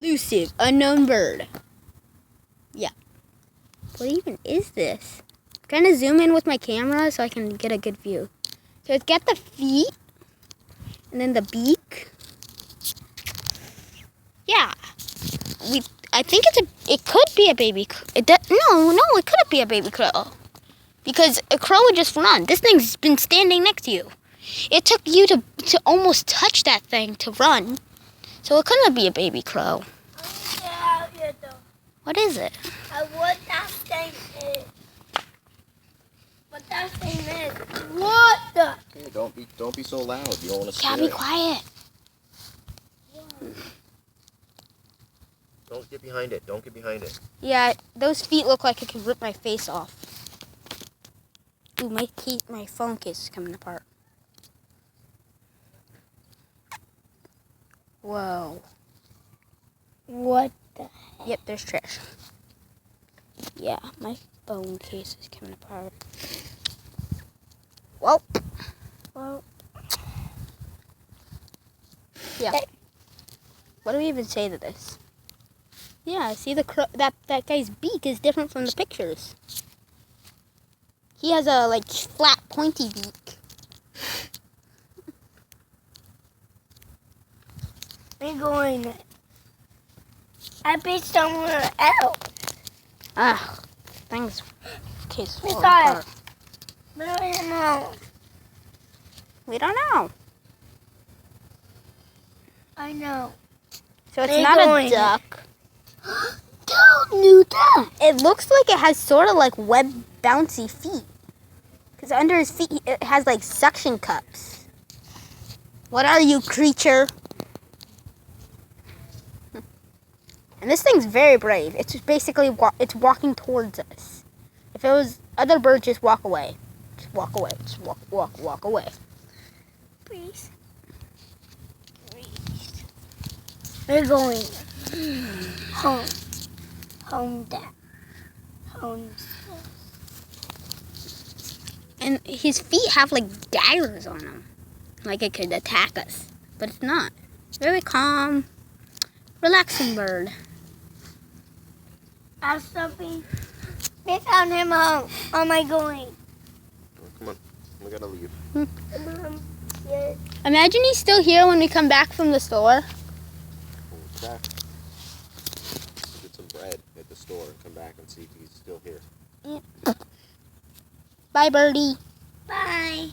Elusive, unknown bird. Yeah. What even is this? I'm trying to zoom in with my camera so I can get a good view. So it's got the feet, and then the beak. Yeah. I think it could be a baby crow. No, it couldn't be a baby crow. Because a crow would just run. This thing's been standing next to you. It took you to almost touch that thing to run. So it couldn't be a baby crow. What is it? What that thing is. What that thing is. What the? Okay, don't be so loud. You don't want to scare Yeah, be it. quiet. Don't get behind it. Don't get behind it. Yeah, those feet look like it could rip my face off. Ooh, my phone case is coming apart. Whoa. What the? Yep, there's trash. Yeah, my phone case is coming apart. Well. Yeah. What do we even say to this? Yeah, see the that guy's beak is different from the pictures. He has a flat, pointy beak. We're going. I'd be somewhere else. Ah, things case falling Besides, apart. but I don't know. We don't know. I know. So it's We're not going. a duck. Don't do that. It looks like it has sort of web bouncy feet. Because under his feet, it has suction cups. What are you, creature? And this thing's very brave. It's basically it's walking towards us. If it was other birds, just walk away. Just walk away. Just walk away. Please. We're going home. Home, Dad. Home. And his feet have daggers on them. Like it could attack us. But it's not. Very calm, relaxing bird. I'm stopping. We found him home. How am I going? Oh, come on. We gotta leave. Yes. Imagine he's still here when we come back from the store. We'll check. Get some bread at the store and come back and see if he's still here. Bye, birdie. Bye.